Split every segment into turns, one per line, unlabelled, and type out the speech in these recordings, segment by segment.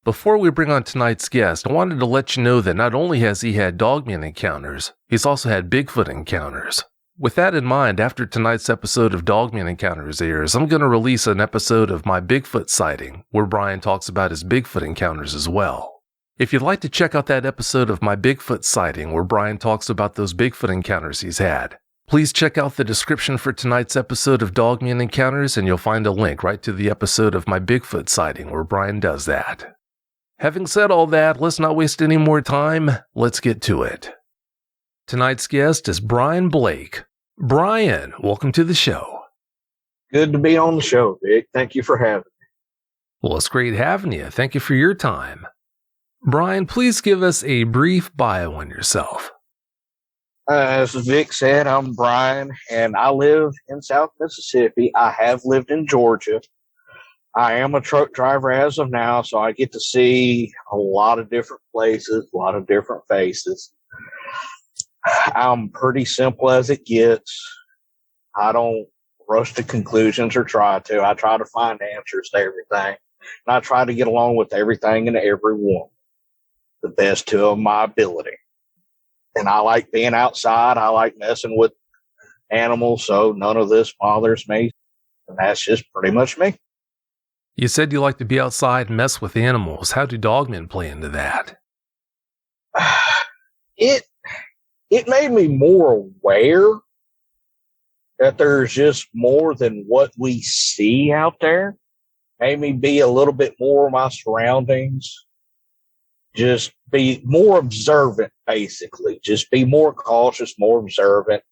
Before we bring on tonight's guest, I wanted to let you know that not only has he had Dogman Encounters, he's also had Bigfoot Encounters. With that in mind, after tonight's episode of Dogman Encounters airs, I'm going to release an episode of My Bigfoot Sighting, where Bryan talks about his Bigfoot encounters as well. If you'd like to check out that episode of My Bigfoot Sighting, where Bryan talks about those Bigfoot encounters he's had, please check out the description for tonight's episode of Dogman Encounters, and you'll find a link right to the episode of My Bigfoot Sighting, where Bryan does that. Having said all that, let's not waste any more time. Let's get to it. Tonight's guest is Bryan Blake. Bryan, welcome to the show.
Good to be on the show, Vic. Thank you for having me.
Well, it's great having you. Thank you for your time. Bryan, please give us a brief bio on yourself.
As Vic said, I'm Bryan, and I live in South Mississippi. I have lived in Georgia. I am a truck driver as of now, so I get to see a lot of different places, a lot of different faces. I'm pretty simple as it gets. I don't rush to conclusions or try to. I try to find answers to everything, and I try to get along with everything and everyone the best to my ability. And I like being outside. I like messing with animals, so none of this bothers me. And that's just pretty much me.
You said you like to be outside and mess with animals. How do dogmen play into that?
It made me more aware that there's just more than what we see out there. Made me be a little bit more of my surroundings. Just be more observant, basically. Just be more cautious, more observant.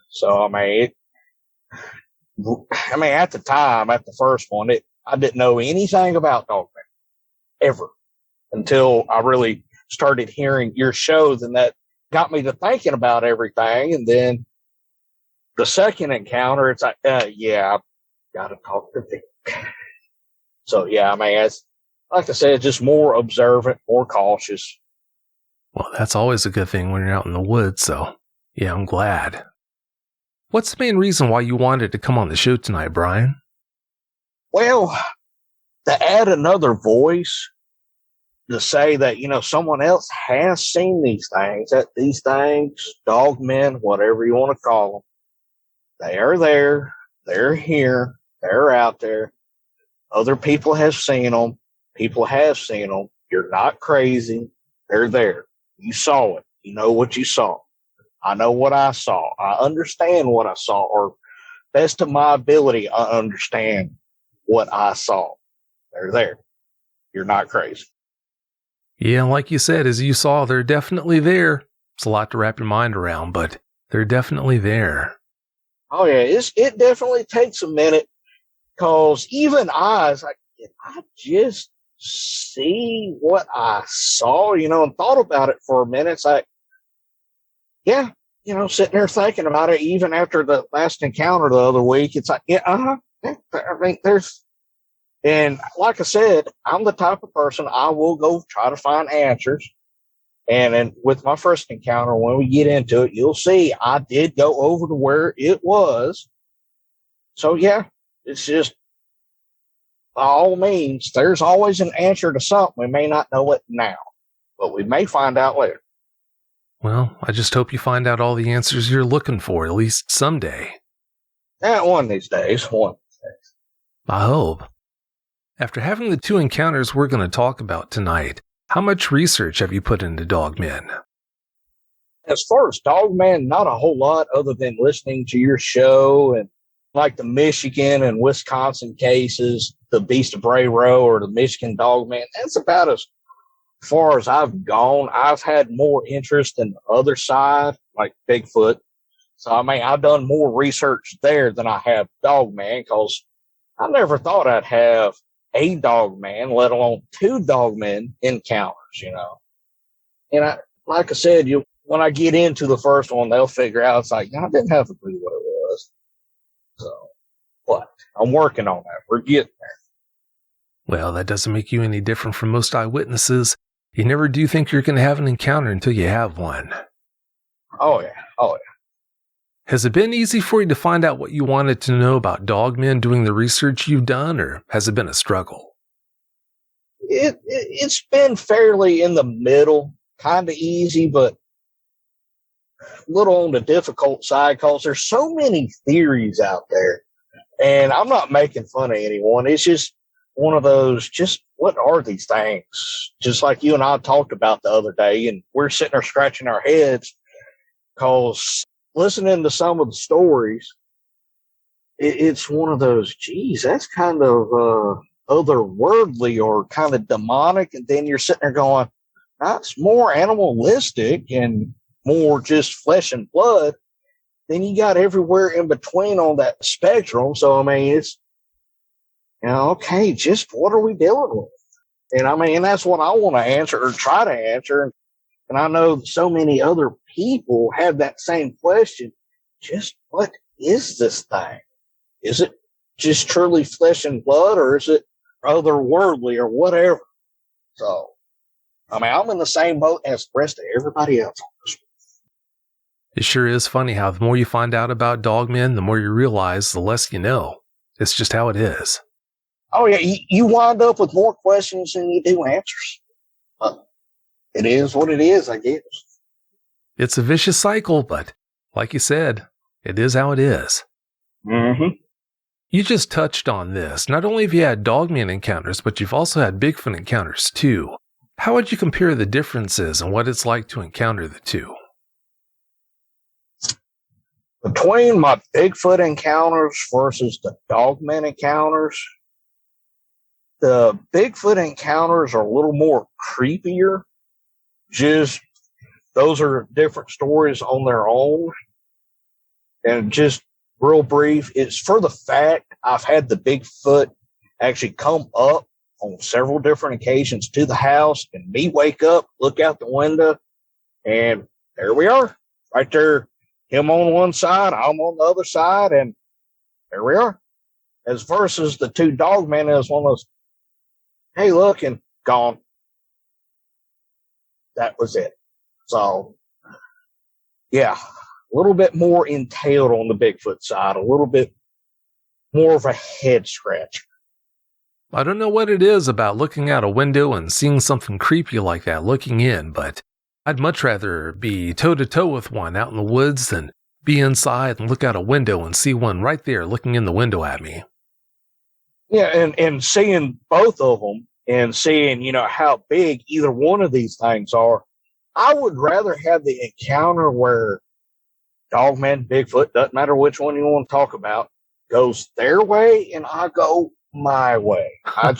So, at the time, at the first one, I didn't know anything about Dogman, ever, until I really started hearing your shows, and that got me to thinking about everything. And then the second encounter, it's like, yeah, I've got to talk to Vic. So, yeah, it's, like I said, just more observant, more cautious.
Well, that's always a good thing when you're out in the woods, so yeah, I'm glad. What's the main reason why you wanted to come on the show tonight, Bryan?
Well, to add another voice, to say that, someone else has seen these things, dogmen, whatever you want to call them, they are there, they're here, they're out there. Other people have seen them. People have seen them. You're not crazy. They're there. You saw it. You know what you saw. I know what I saw. I understand what I saw, or best of my ability, I understand what I saw. They're there. You're not crazy.
Yeah, like you said, as you saw, they're definitely there. It's a lot to wrap your mind around, but they're definitely there.
Oh, yeah. It definitely takes a minute, because even I just see what I saw, and thought about it for a minute. It's like, yeah, sitting there thinking about it, even after the last encounter the other week, it's like, yeah, and like I said, I'm the type of person, I will go try to find answers. And then with my first encounter, when we get into it, you'll see I did go over to where it was. So yeah, it's just, by all means, there's always an answer to something. We may not know it now, but we may find out later.
Well, I just hope you find out all the answers you're looking for, at least someday.
One of these days.
I hope. After having the two encounters we're going to talk about tonight, how much research have you put into Dogman?
As far as Dogman, not a whole lot, other than listening to your show and like the Michigan and Wisconsin cases, the Beast of Bray Row or the Michigan Dogman. That's about as far as I've gone. I've had more interest in the other side, like Bigfoot. So, I've done more research there than I have Dogman, because I never thought I'd have a Dogman, let alone two Dogman encounters, And like I said, when I get into the first one, they'll figure out, it's like, I didn't have a clue what it was. So, what? I'm working on that. We're getting there.
Well, that doesn't make you any different from most eyewitnesses. You never do think you're going to have an encounter until you have one.
Oh, yeah.
Has it been easy for you to find out what you wanted to know about dogmen doing the research you've done, or has it been a struggle?
it's been fairly in the middle, kind of easy, but a little on the difficult side because there's so many theories out there. And I'm not making fun of anyone. It's just one of those, just what are these things? Just like you and I talked about the other day, and we're sitting there scratching our heads because listening to some of the stories, it's one of those, geez, that's kind of otherworldly or kind of demonic. And then you're sitting there going, that's more animalistic and more just flesh and blood. Then you got everywhere in between on that spectrum. So, I mean, it's, okay, just what are we dealing with? And I mean, that's what I want to answer or try to answer. And I know so many other people have that same question. Just what is this thing? Is it just truly flesh and blood, or is it otherworldly or whatever? So, I mean, I'm in the same boat as the rest of everybody else.
It sure is funny how the more you find out about dogmen, the more you realize the less you know. It's just how it is.
Oh, yeah, you wind up with more questions than you do answers. It is what it is, I guess.
It's a vicious cycle, but like you said, it is how it is.
Mm-hmm.
You just touched on this. Not only have you had Dogman encounters, but you've also had Bigfoot encounters too. How would you compare the differences and what it's like to encounter the two?
Between my Bigfoot encounters versus the Dogman encounters, the Bigfoot encounters are a little more creepier. Just, those are different stories on their own. And just real brief, it's for the fact I've had the Bigfoot actually come up on several different occasions to the house, and me wake up, look out the window, and there we are, right there. Him on one side, I'm on the other side, and there we are. As versus the two Dogmen, is one of those, hey, look, and gone. That was it. So, yeah, a little bit more entailed on the Bigfoot side, a little bit more of a head scratch.
I don't know what it is about looking out a window and seeing something creepy like that looking in, but I'd much rather be toe-to-toe with one out in the woods than be inside and look out a window and see one right there looking in the window at me.
Yeah, and seeing both of them and seeing, how big either one of these things are, I would rather have the encounter where Dogman, Bigfoot, doesn't matter which one you want to talk about, goes their way and I go my way. I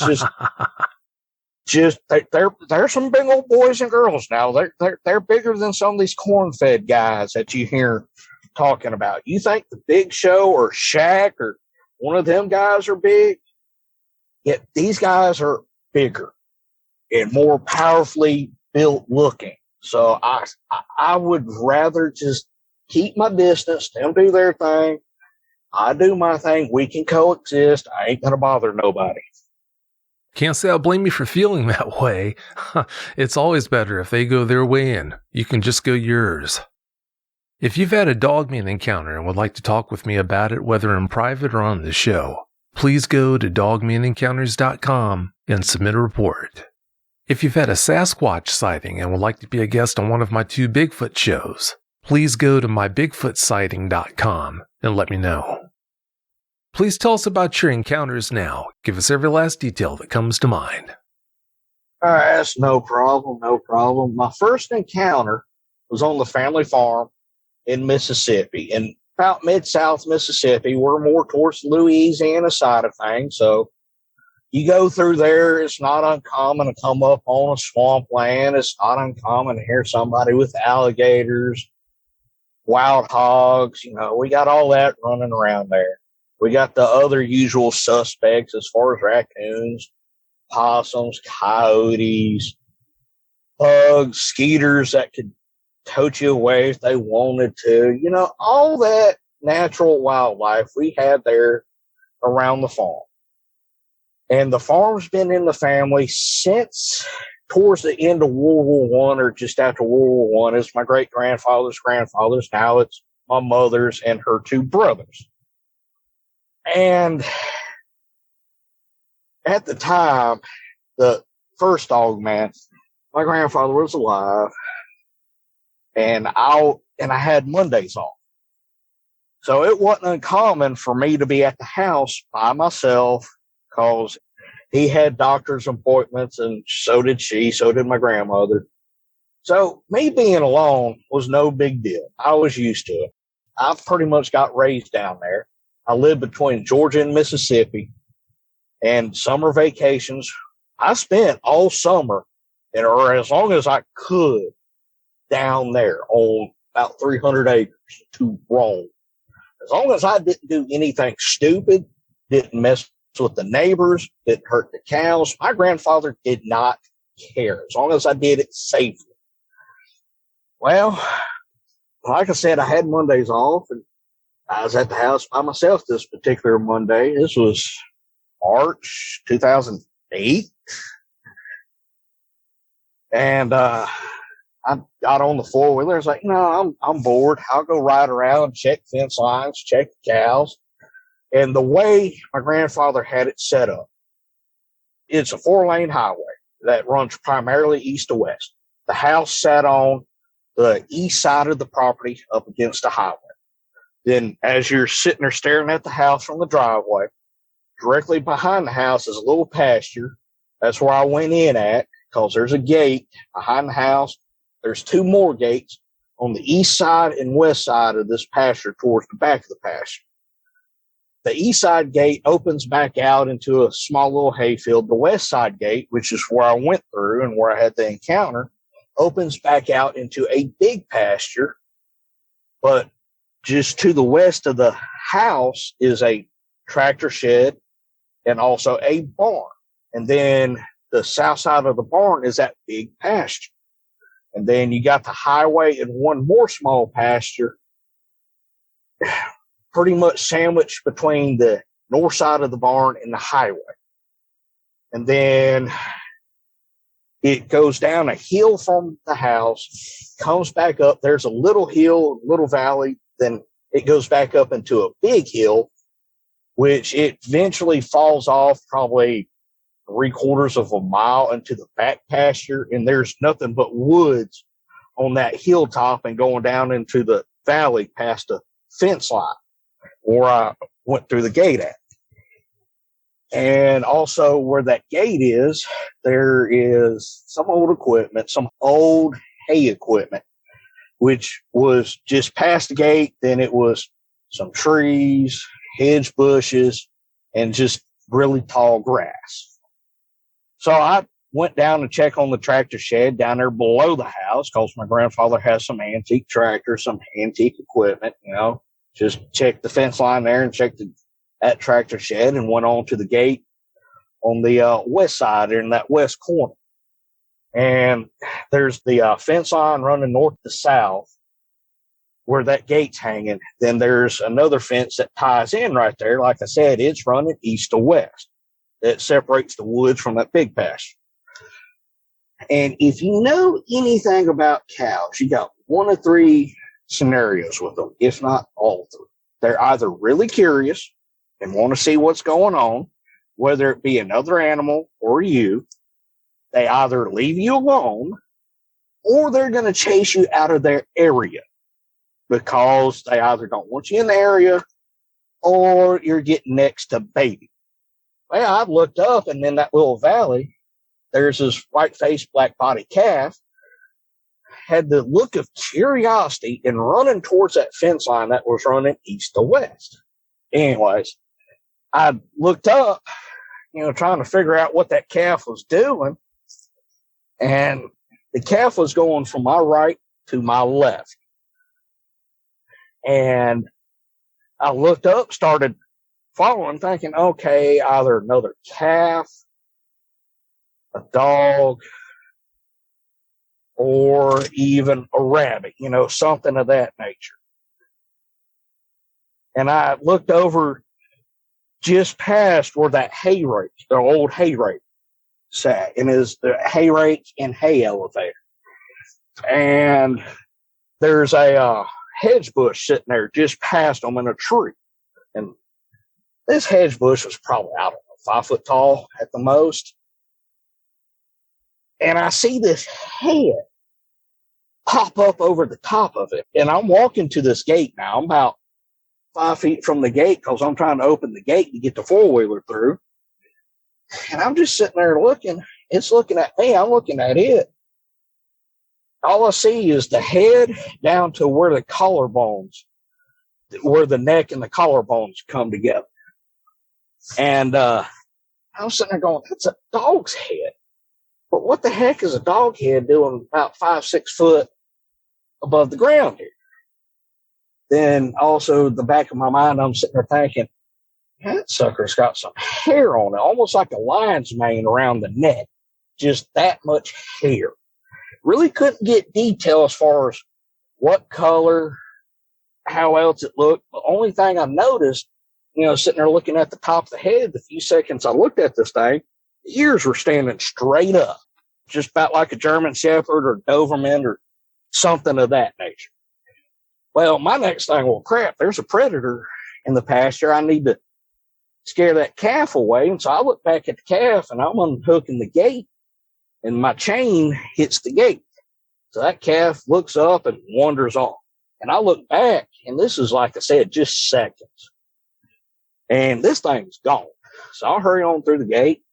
they're some big old boys and girls now. They're bigger than some of these corn-fed guys that you hear talking about. You think the Big Show or Shaq or one of them guys are big? Yet these guys are bigger and more powerfully built looking. So I would rather just keep my distance, them do their thing, I do my thing, we can coexist, I ain't gonna bother nobody.
Can't say I blame you for feeling that way. It's always better if they go their way and you can just go yours. If you've had a Dogman encounter and would like to talk with me about it, whether in private or on the show, please go to dogmanencounters.com and submit a report. If you've had a Sasquatch sighting and would like to be a guest on one of my 2 Bigfoot shows, please go to mybigfootsighting.com and let me know. Please tell us about your encounters now. Give us every last detail that comes to mind.
All right, that's no problem, no problem. My first encounter was on the family farm in Mississippi, in about mid-south Mississippi. We're more towards the Louisiana side of things, so you go through there, it's not uncommon to come up on a swampland. It's not uncommon to hear somebody with alligators, wild hogs. We got all that running around there. We got the other usual suspects as far as raccoons, possums, coyotes, bugs, skeeters that could tote you away if they wanted to. All that natural wildlife we had there around the farm. And the farm's been in the family since towards the end of World War I or just after World War I. It's my great-grandfather's grandfather's. Now it's my mother's and her 2 brothers. And at the time, the first dog man, my grandfather was alive, and I had Mondays off. So it wasn't uncommon for me to be at the house by myself because he had doctor's appointments, and so did she, so did my grandmother. So me being alone was no big deal. I was used to it. I pretty much got raised down there. I lived between Georgia and Mississippi, and summer vacations, I spent all summer, or as long as I could, down there on about 300 acres to roam. As long as I didn't do anything stupid, didn't mess with the neighbors, didn't hurt the cows, my grandfather did not care, as long as I did it safely. Well, like I said, I had Mondays off, and I was at the house by myself this particular Monday. This was March 2008. And I got on the four-wheeler. I was like, I'm bored. I'll go ride around, check fence lines, check the cows. And the way my grandfather had it set up, it's a 4-lane highway that runs primarily east to west. The house sat on the east side of the property up against the highway. Then as you're sitting there staring at the house from the driveway, directly behind the house is a little pasture. That's where I went in at, because there's a gate behind the house. There's 2 more gates on the east side and west side of this pasture towards the back of the pasture. The east side gate opens back out into a small little hayfield. The west side gate, which is where I went through and where I had the encounter, opens back out into a big pasture. But just to the west of the house is a tractor shed and also a barn. And then the south side of the barn is that big pasture. And then you got the highway and one more small pasture, pretty much sandwiched between the north side of the barn and the highway. And then it goes down a hill from the house, comes back up. There's a little hill, little valley. Then it goes back up into a big hill, which it eventually falls off probably 3/4 of a mile into the back pasture. And there's nothing but woods on that hilltop and going down into the valley past a fence line where I went through the gate at. And also where that gate is, there is some old equipment, some old hay equipment, which was just past the gate. Then it was some trees, hedge bushes, and just really tall grass. So I went down to check on the tractor shed down there below the house, because my grandfather has some antique tractors, some antique equipment, just checked the fence line there and checked that tractor shed, and went on to the gate on the west side in that west corner. And there's the fence line running north to south where that gate's hanging. Then there's another fence that ties in right there. Like I said, it's running east to west. That separates the woods from that big pasture. And if you know anything about cows, you got 1 of 3 scenarios with them, if not all 3. They're either really curious and want to see what's going on, whether it be another animal or you. They either leave you alone, or they're going to chase you out of their area because they either don't want you in the area or you're getting next to baby. Well, I looked up, and in that little valley, there's this white-faced, black-bodied calf, had the look of curiosity and running towards that fence line that was running east to west. Anyways, I looked up, trying to figure out what that calf was doing, and the calf was going from my right to my left. And I looked up, started following, thinking, okay, either another calf, a dog, or even a rabbit, something of that nature. And I looked over just past where that hay rake, the old hay rake, sat, and is the hay rake and hay elevator. And there's a hedge bush sitting there just past them in a tree. And this hedge bush was probably, 5 foot tall at the most. And I see this head pop up over the top of it. And I'm walking to this gate now. I'm about 5 feet from the gate because I'm trying to open the gate to get the four-wheeler through. And I'm just sitting there looking. It's looking at me. I'm looking at it. All I see is the head down to where the collarbones, where the neck and the collarbones come together. And I'm sitting there going, that's a dog's head. But what the heck is a dog head doing about 5-6 foot above the ground here? Then also the back of my mind, I'm sitting there thinking, that sucker's got some hair on it, almost like a lion's mane around the neck. Just that much hair. Really couldn't get detail as far as what color, how else it looked. The only thing I noticed, sitting there looking at the top of the head, the few seconds I looked at this thing, the ears were standing straight up, just about like a German Shepherd or Doberman or something of that nature. Well, my next thing, well, crap, there's a predator in the pasture. I need to scare that calf away. And so I look back at the calf and I'm unhooking the gate and my chain hits the gate. So that calf looks up and wanders off. And I look back and this is, like I said, just seconds. And this thing's gone. So I'll hurry on through the gate,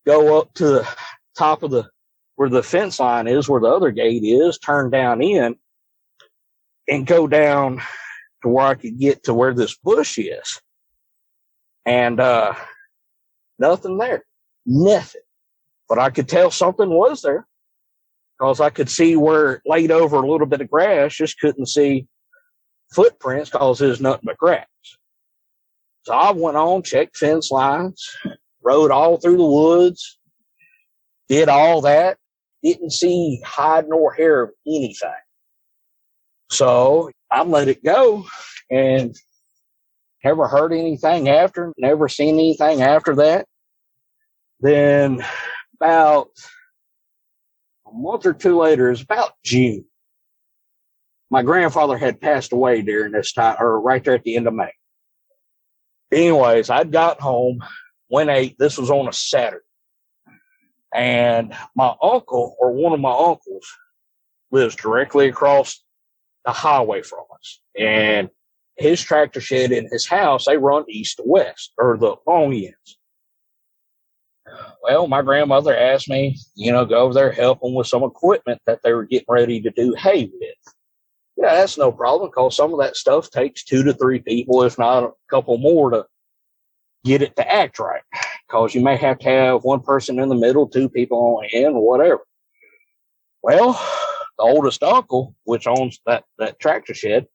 go up to the top of where the fence line is, where the other gate is, turn down in, and go down to where I could get to where this bush is. And nothing there. Nothing. But I could tell something was there because I could see where it laid over a little bit of grass, just couldn't see footprints because there's nothing but grass. So I went on, checked fence lines, rode all through the woods, did all that, didn't see hide nor hair of anything. So I let it go and never heard anything after, never seen anything after that. Then about a month or two later, it was about June. My grandfather had passed away during this time, or right there at the end of May. Anyways, I'd got home, went ate. This was on a Saturday. And my uncle, or one of my uncles, lives directly across the highway from us. And his tractor shed and his house, they run east to west, or the long ends. Well, my grandmother asked me, go over there, help them with some equipment that they were getting ready to do hay with. Yeah, that's no problem, because some of that stuff takes 2 to 3 people, if not a couple more, to get it to act right. Because you may have to have one person in the middle, 2 people on the end, or whatever. Well, the oldest uncle, which owns that tractor shed,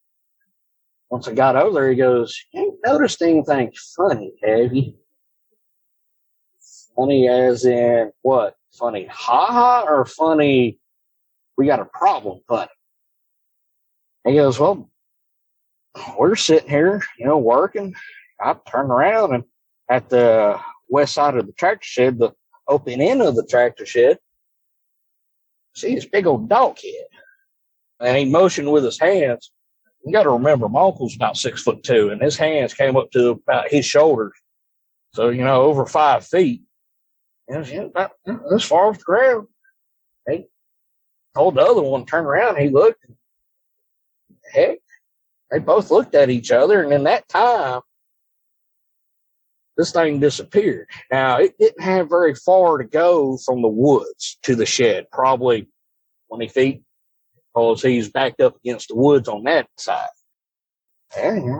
once I got over there, he goes, "You ain't noticed anything funny, have you?" Funny as in what? Funny ha-ha, or funny we got a problem funny? He goes, "Well, we're sitting here, working. I turn around and at the west side of the tractor shed, the open end of the tractor shed, see this big old dog head." And he motioned with his hands. You got to remember, my uncle's about 6'2", and his hands came up to about his shoulders. So, over 5 feet. And about this far off the ground. He told the other one to turn around. He looked. Heck, they both looked at each other. And in that time, this thing disappeared. Now, it didn't have very far to go from the woods to the shed, probably 20 feet, because he's backed up against the woods on that side. And, they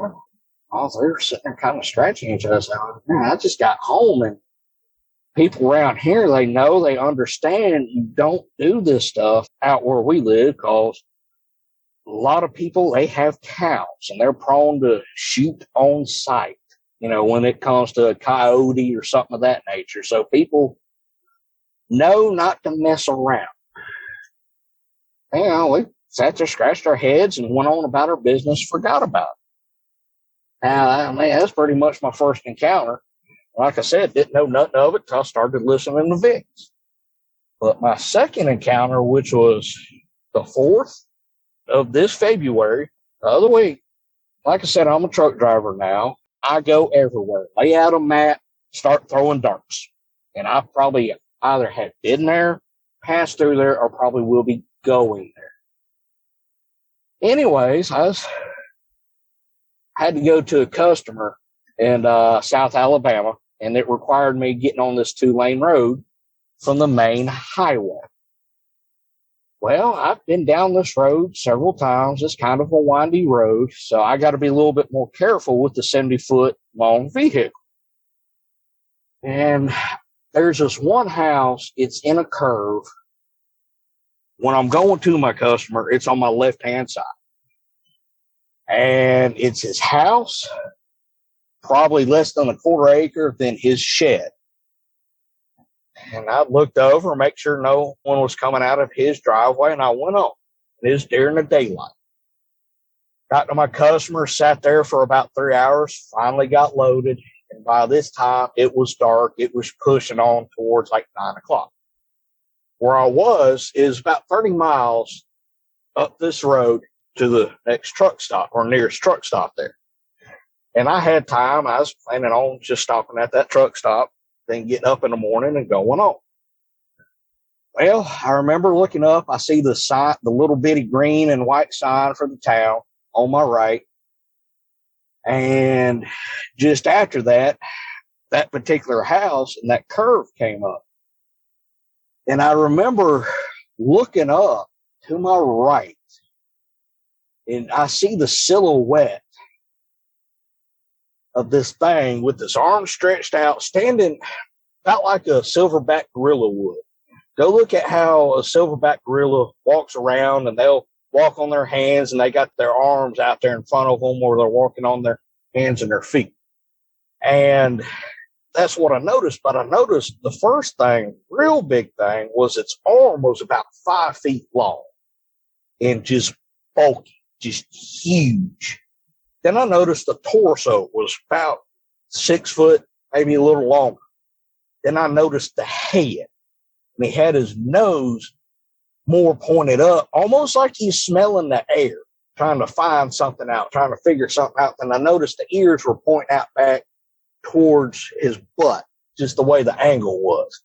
were sitting there kind of scratching each other. So, I just got home, and people around here, they understand you don't do this stuff out where we live, because a lot of people, they have cows, and they're prone to shoot on sight, when it comes to a coyote or something of that nature. So people know not to mess around. We sat there, scratched our heads, and went on about our business, forgot about it. Now, that's pretty much my first encounter. Like I said, didn't know nothing of it until I started listening to Vicks. But my second encounter, which was the 4th of this February, the other week, like I said, I'm a truck driver now. I go everywhere. Lay out a map, start throwing darts. And I probably either have been there, passed through there or probably will be going there. Anyways, had to go to a customer in South Alabama, and it required me getting on this 2-lane road from the main highway. Well, I've been down this road several times. It's kind of a windy road, so I got to be a little bit more careful with the 70-foot long vehicle. And there's this one house, it's in a curve. When I'm going to my customer, it's on my left-hand side. And it's his house, probably less than a quarter acre, than his shed. And I looked over, make sure no one was coming out of his driveway, and I went on. It was during the daylight. Got to my customer, sat there for about 3 hours, finally got loaded. And by this time, it was dark. It was pushing on towards like 9 o'clock. Where I was is about 30 miles up this road to the next truck stop or nearest truck stop there. And I had time. I was planning on just stopping at that truck stop, then getting up in the morning and going on. Well, I remember looking up. I see the sign, the little bitty green and white sign for the town on my right. And just after that, that particular house and that curve came up. And I remember looking up to my right, and I see the silhouette of this thing with its arms stretched out, standing about like a silverback gorilla would. Go look at how a silverback gorilla walks around, and they'll walk on their hands, and they got their arms out there in front of them, or they're walking on their hands and their feet. And that's what I noticed. But I noticed the first thing, real big thing, was its arm was about 5 feet long and just bulky, just huge. Then I noticed the torso was about 6 foot, maybe a little longer. Then I noticed the head, and he had his nose more pointed up, almost like he's smelling the air, trying to find something out, trying to figure something out. And I noticed the ears were pointing out back towards his butt, just the way the angle was.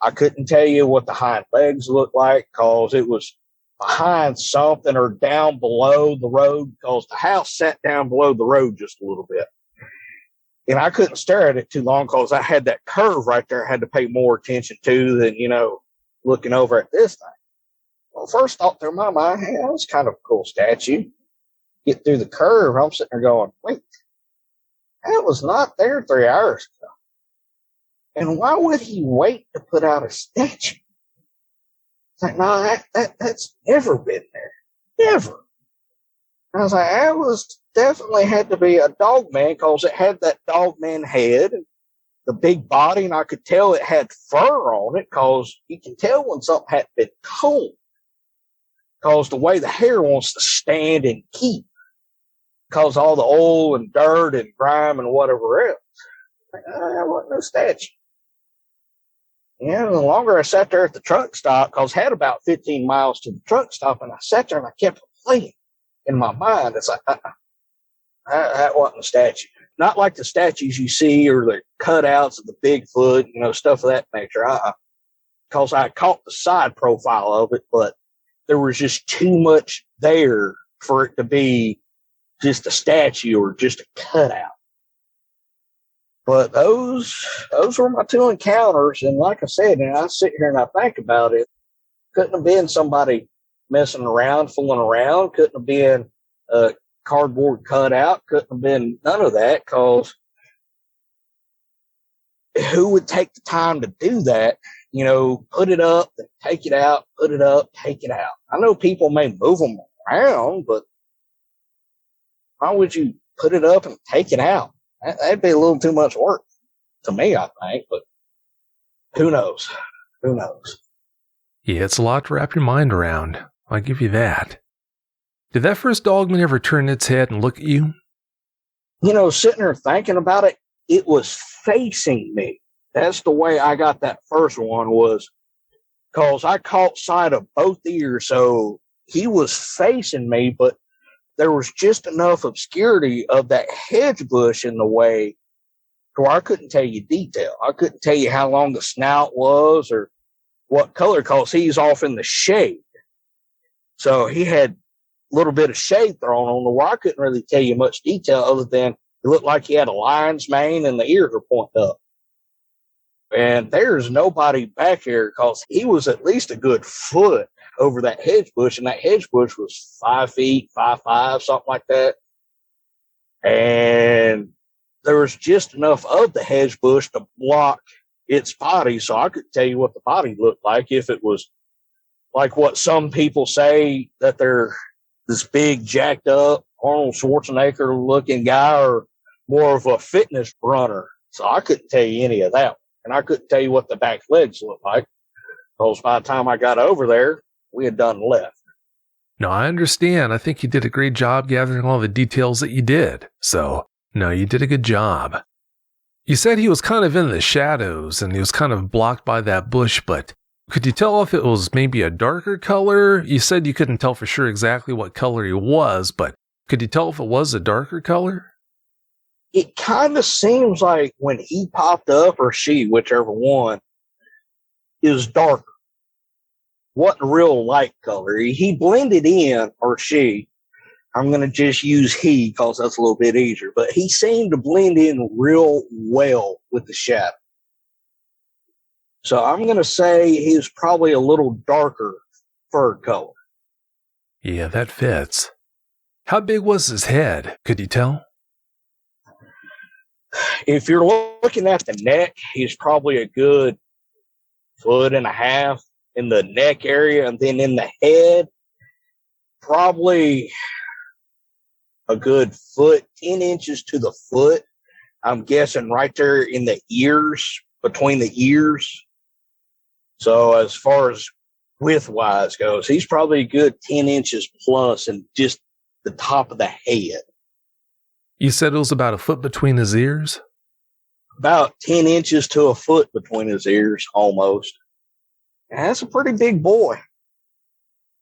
I couldn't tell you what the hind legs looked like because it was behind something or down below the road, because the house sat down below the road just a little bit. And I couldn't stare at it too long because I had that curve right there I had to pay more attention to than, looking over at this thing. Well, first thought through my mind, hey, that was kind of a cool statue. Get through the curve, I'm sitting there going, wait, that was not there 3 hours ago. And why would he wait to put out a statue? It's like, no, that's never been there. Never. And I was like, that was definitely had to be a Dogman because it had that Dogman head and the big body, and I could tell it had fur on it because you can tell when something had been combed because the way the hair wants to stand and keep because all the oil and dirt and grime and whatever else. Like, that wasn't no statue. Yeah, the longer I sat there at the truck stop, because I had about 15 miles to the truck stop, and I sat there and I kept playing in my mind. It's like, that wasn't a statue. Not like the statues you see or the cutouts of the Bigfoot, stuff of that nature. Because I caught the side profile of it, but there was just too much there for it to be just a statue or just a cutout. But those were my 2 encounters. And like I said, and I sit here and I think about it, couldn't have been somebody messing around, fooling around. Couldn't have been a cardboard cutout. Couldn't have been none of that, because who would take the time to do that? Put it up, then take it out, put it up, take it out. I know people may move them around, but why would you put it up and take it out? That'd be a little too much work to me, I think, but who knows? Who knows?
Yeah, it's a lot to wrap your mind around. I'll give you that. Did that first Dogman ever turn its head and look at you?
Sitting there thinking about it, it was facing me. That's the way I got that first one, was because I caught sight of both ears, so he was facing me, but there was just enough obscurity of that hedge bush in the way to where I couldn't tell you detail. I couldn't tell you how long the snout was or what color, because he's off in the shade. So he had a little bit of shade thrown on the wire. I couldn't really tell you much detail other than it looked like he had a lion's mane and the ears were pointing up. And there's nobody back here because he was at least a good foot over that hedge bush, and that hedge bush was 5 feet, 5'5", something like that. And there was just enough of the hedge bush to block its body, so I could tell you what the body looked like if it was like what some people say, that they're this big, jacked up Arnold Schwarzenegger looking guy, or more of a fitness runner. So I couldn't tell you any of that. And I couldn't tell you what the back legs looked like, because by the time I got over there, we had done left.
No, I understand. I think you did a great job gathering all the details that you did. So, no, you did a good job. You said he was kind of in the shadows and he was kind of blocked by that bush, but could you tell if it was maybe a darker color? You said you couldn't tell for sure exactly what color he was, but could you tell if it was a darker color?
It kind of seems like when he popped up, or she, whichever one, is darker. Wasn't a real light color. He blended in, or she. I'm going to just use he because that's a little bit easier. But he seemed to blend in real well with the shadow. So I'm going to say he was probably a little darker fur color.
Yeah, that fits. How big was his head? Could you tell?
If you're looking at the neck, he's probably a good 1.5 feet in the neck area. And then in the head, probably a good 10 inches to the foot. I'm guessing right there in the ears, between the ears. So as far as width-wise goes, he's probably a good 10 inches plus in just the top of the head.
You said it was about a foot between his ears?
About 10 inches to a foot between his ears, almost. And that's a pretty big boy.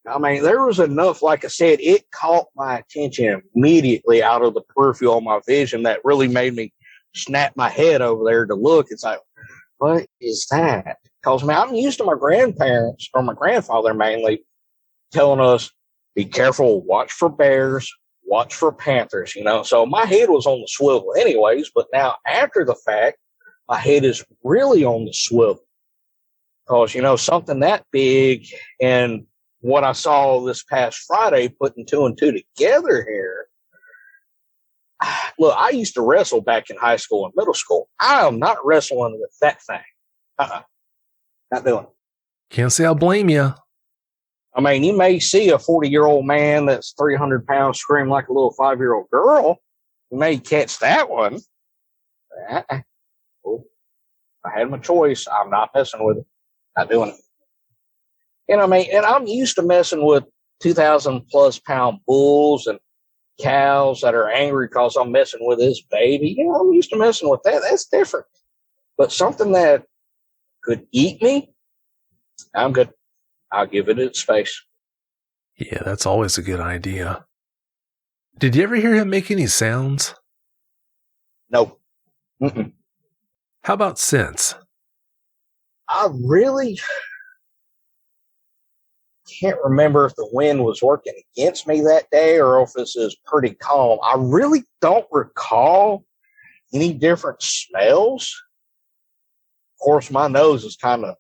I mean, there was enough, like I said, it caught my attention immediately out of the peripheral of my vision that really made me snap my head over there to look. It's like, what is that? Because, man, I'm used to my grandparents, or my grandfather mainly, telling us, be careful, watch for bears, watch for panthers, you know. So my head was on the swivel anyways, but now after the fact, my head is really on the swivel. Because, you know, something that big, and what I saw this past Friday, putting 2 and 2 together here. Look, I used to wrestle back in high school and middle school. I am not wrestling with that thing. Not doing it.
Can't say I blame you.
I mean, you may see a 40-year-old man that's 300 pounds scream like a little 5-year-old girl. You may catch that one. Well, I had my choice. I'm not messing with it. Not doing it. And I mean, and I'm used to messing with 2,000+ pound bulls and cows that are angry because I'm messing with this baby. You know, I'm used to messing with that. That's different. But something that could eat me, I'm good. I'll give it its space.
Yeah, that's always a good idea. Did you ever hear him make any sounds?
Nope. Mm-mm.
How about scents?
I really can't remember if the wind was working against me that day or if this is pretty calm. I really don't recall any different smells. Of course, my nose is kind of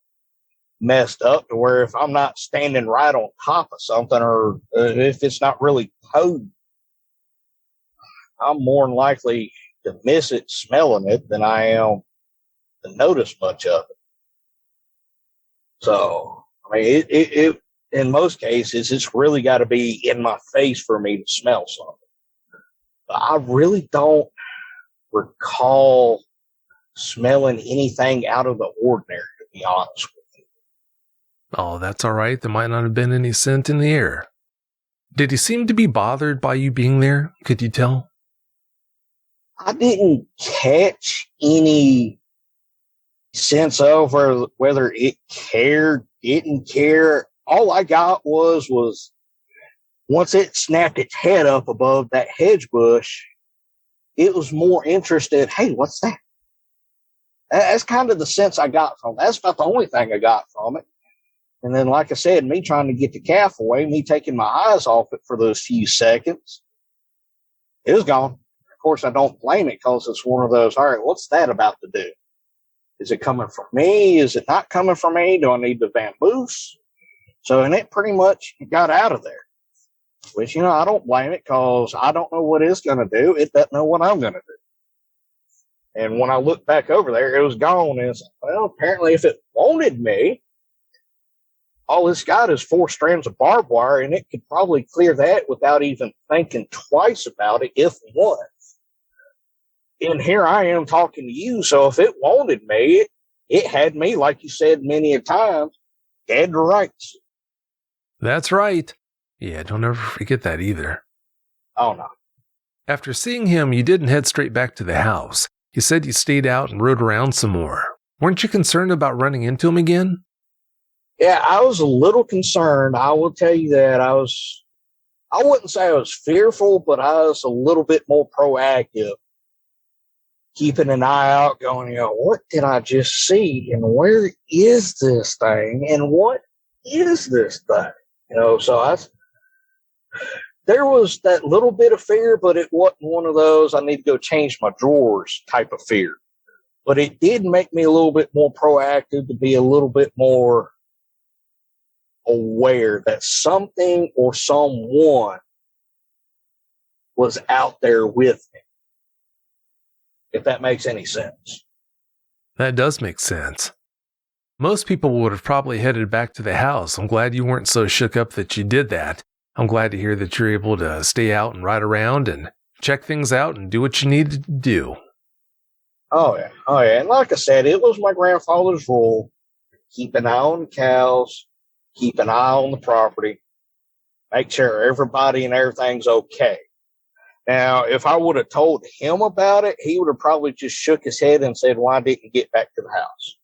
messed up to where if I'm not standing right on top of something, or if it's not really potent, I'm more than likely to miss it smelling it than I am to notice much of it. So, I mean, it in most cases, it's really got to be in my face for me to smell something. But I really don't recall smelling anything out of the ordinary, to be honest with you.
Oh, that's all right. There might not have been any scent in the air. Did he seem to be bothered by you being there? Could you tell?
I didn't catch any sense of whether it cared, didn't care. All I got was once it snapped its head up above that hedge bush, it was more interested. Hey, what's that? That's kind of the sense I got from it. That's about the only thing I got from it. And then, like I said, me trying to get the calf away, me taking my eyes off it for those few seconds, it was gone. Of course, I don't blame it because it's one of those, all right, what's that about to do? Is it coming from me? Is it not coming from me? Do I need to vamoose? So, and it pretty much got out of there. Which, I don't blame it because I don't know what it's going to do. It doesn't know what I'm going to do. And when I looked back over there, it was gone. And it's like, well, apparently if it wanted me, all it's got is 4 strands of barbed wire, and it could probably clear that without even thinking twice about it, if one. And here I am talking to you, so if it wanted me, it had me, like you said many a time, dead to rights.
That's right. Yeah, don't ever forget that either.
Oh, no.
After seeing him, you didn't head straight back to the house. You said you stayed out and rode around some more. Weren't you concerned about running into him again?
Yeah, I was a little concerned. I will tell you that I wouldn't say I was fearful, but I was a little bit more proactive, keeping an eye out, going, what did I just see? And where is this thing? And what is this thing? So there was that little bit of fear, but it wasn't one of those I need to go change my drawers type of fear. But it did make me a little bit more proactive, to be a little bit more aware that something or someone was out there with me, if that makes any sense.
That does make sense. Most people would have probably headed back to the house. I'm glad you weren't so shook up that you did that. I'm glad to hear that you're able to stay out and ride around and check things out and do what you needed to do.
Oh, yeah. And like I said, it was my grandfather's rule. Keep an eye on the cows, keep an eye on the property, make sure everybody and everything's okay. Now, if I would have told him about it, he would have probably just shook his head and said, why didn't you get back to the house?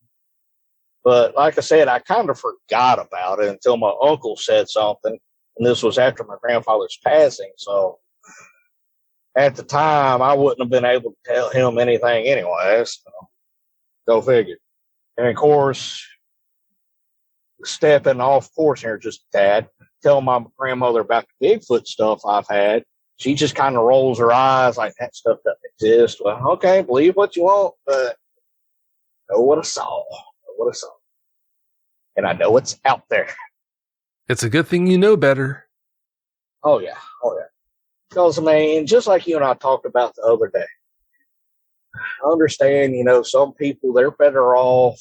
But like I said, I kind of forgot about it until my uncle said something. And this was after my grandfather's passing. So at the time, I wouldn't have been able to tell him anything anyways. So, go figure. And of course, stepping off course here just a tad, telling my grandmother about the Bigfoot stuff I've had. She just kind of rolls her eyes like that stuff doesn't exist. Well, okay, believe what you want, but know what I saw. And I know it's out there.
It's a good thing you know better.
Oh, yeah. Because, I mean, just like you and I talked about the other day, I understand, some people, they're better off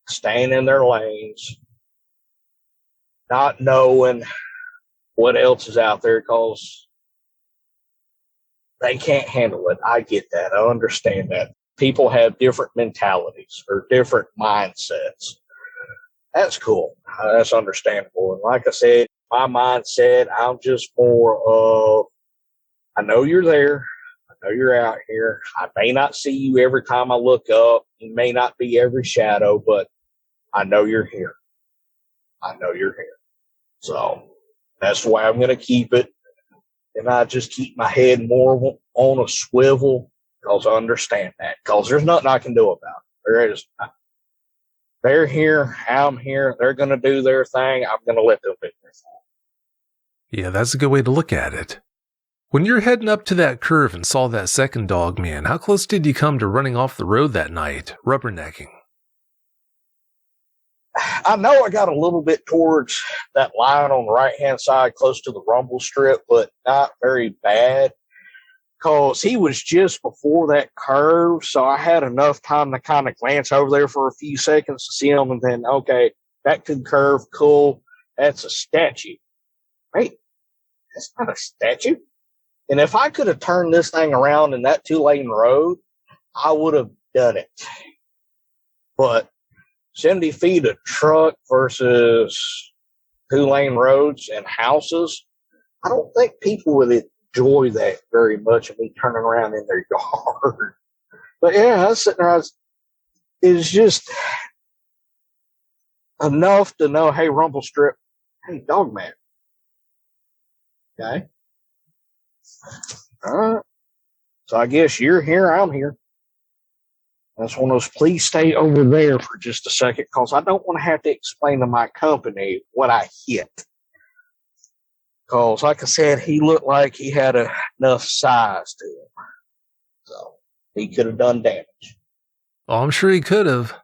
staying in their lanes, not knowing what else is out there because they can't handle it. I get that. I understand that. People have different mentalities or different mindsets. That's cool. That's understandable. And like I said, my mindset, I'm just more of, I know you're there. I know you're out here. I may not see you every time I look up. You may not be every shadow, but I know you're here. So that's the way I'm going to keep it. And I just keep my head more on a swivel because I understand that. Because there's nothing I can do about it. There is not. They're here. I'm here. They're going to do their thing. I'm going to let them do their thing.
Yeah, that's a good way to look at it. When you're heading up to that curve and saw that second Dogman, how close did you come to running off the road that night, rubbernecking?
I know I got a little bit towards that line on the right-hand side, close to the rumble strip, but not very bad. Because he was just before that curve, so I had enough time to kind of glance over there for a few seconds to see him, and then, okay, back to the curve, cool, that's a statue. Wait, that's not a statue? And if I could have turned this thing around in that 2-lane road, I would have done it. But 70 feet of truck versus 2-lane roads and houses, I don't think people would enjoy that very much of me turning around in their yard. But yeah, I was sitting there, it's just enough to know, hey, rumble strip, hey, Dogman. Okay. All right. So I guess you're here, I'm here. That's one of those, please stay over there for just a second, because I don't want to have to explain to my company what I hit. Because, like I said, he looked like he had enough size to him. So, he could have done damage.
Oh, I'm sure he could have.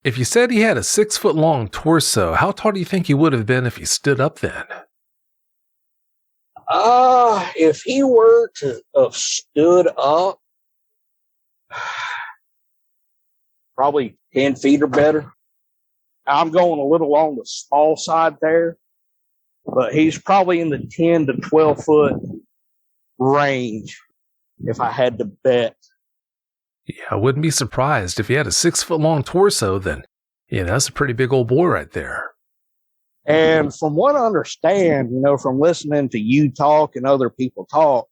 If you said he had a 6-foot-long torso, how tall do you think he would have been if he stood up then?
If he were to have stood up, probably 10 feet or better. I'm going a little on the small side there, but he's probably in the 10 to 12 foot range if I had to bet.
Yeah, I wouldn't be surprised. If he had a 6-foot-long torso, then, yeah, that's a pretty big old boy right there.
And from what I understand, from listening to you talk and other people talk,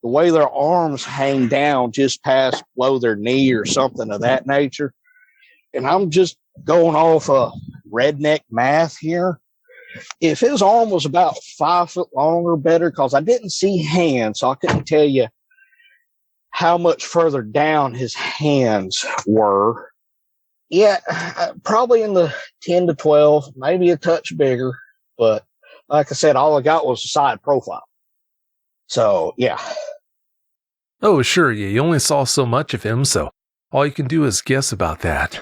the way their arms hang down just past below their knee or something of that nature. And I'm just going off of redneck math here. If his arm was about 5 foot long or better, because I didn't see hands, so I couldn't tell you how much further down his hands were. Yeah, probably in the 10 to 12, maybe a touch bigger. But like I said, all I got was a side profile. So, yeah.
Oh, sure, yeah, you only saw so much of him, so all you can do is guess about that.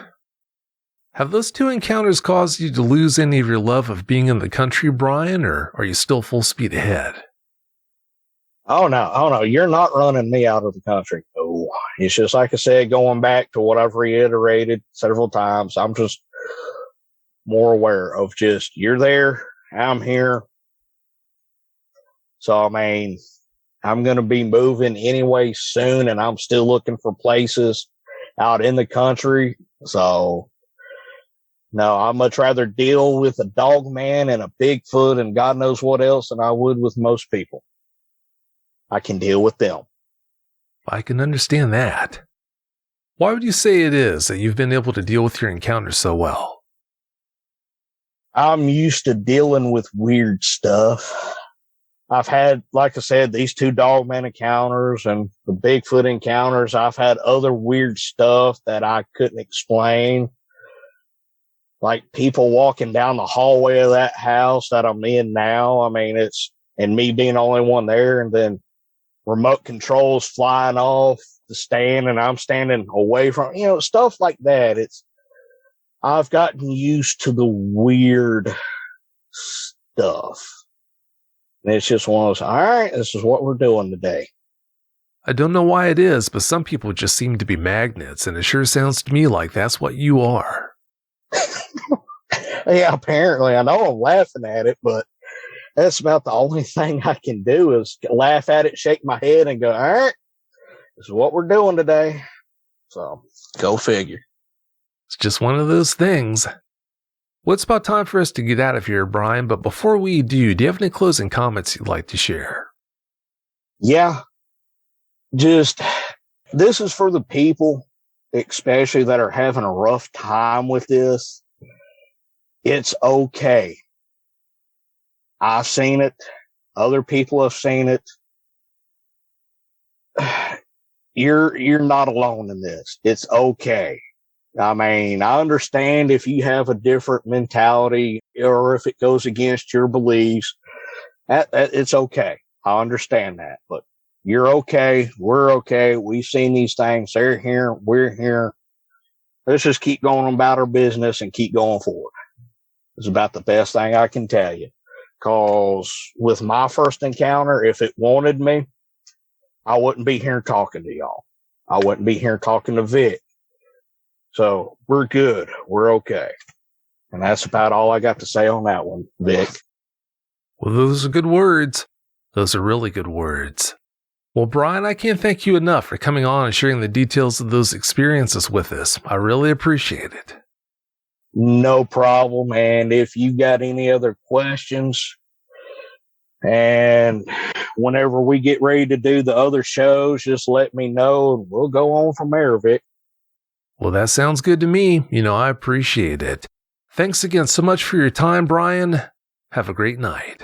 Have those 2 encounters caused you to lose any of your love of being in the country, Bryan, or are you still full speed ahead?
Oh no, you're not running me out of the country. No, it's just like I said, going back to what I've reiterated several times. I'm just more aware of just, you're there, I'm here. So, I mean, I'm going to be moving anyway soon, and I'm still looking for places out in the country. So, no, I'd much rather deal with a Dogman and a Bigfoot and God knows what else than I would with most people. I can deal with them.
I can understand that. Why would you say it is that you've been able to deal with your encounters so well?
I'm used to dealing with weird stuff. I've had, like I said, these 2 Dogman Encounters and the Bigfoot Encounters. I've had other weird stuff that I couldn't explain. Like people walking down the hallway of that house that I'm in now. I mean, and me being the only one there, and then remote controls flying off the stand and I'm standing away from, stuff like that. I've gotten used to the weird stuff. And it's just one of those, all right, this is what we're doing today.
I don't know why it is, but some people just seem to be magnets, and it sure sounds to me like that's what you are.
Yeah, apparently. I know I'm laughing at it, but that's about the only thing I can do is laugh at it, shake my head, and go, all right, this is what we're doing today. So, go figure.
It's just one of those things. Well, it's about time for us to get out of here, Bryan, but before we do you have any closing comments you'd like to share?
Yeah. Just, this is for the people, especially that are having a rough time with this. It's okay. I've seen it. Other people have seen it. You're not alone in this. It's okay. I mean, I understand if you have a different mentality or if it goes against your beliefs, it's okay. I understand that, but you're okay. We're okay. We've seen these things. They're here. We're here. Let's just keep going about our business and keep going forward. It's about the best thing I can tell you. Because with my first encounter, if it wanted me, I wouldn't be here talking to y'all. I wouldn't be here talking to Vic. So we're good. We're okay. And that's about all I got to say on that one, Vic.
Well, those are good words. Those are really good words. Well, Bryan, I can't thank you enough for coming on and sharing the details of those experiences with us. I really appreciate it.
No problem. And if you got any other questions, and whenever we get ready to do the other shows, just let me know and we'll go on from there, Vic.
Well, that sounds good to me. I appreciate it. Thanks again so much for your time, Bryan. Have a great night.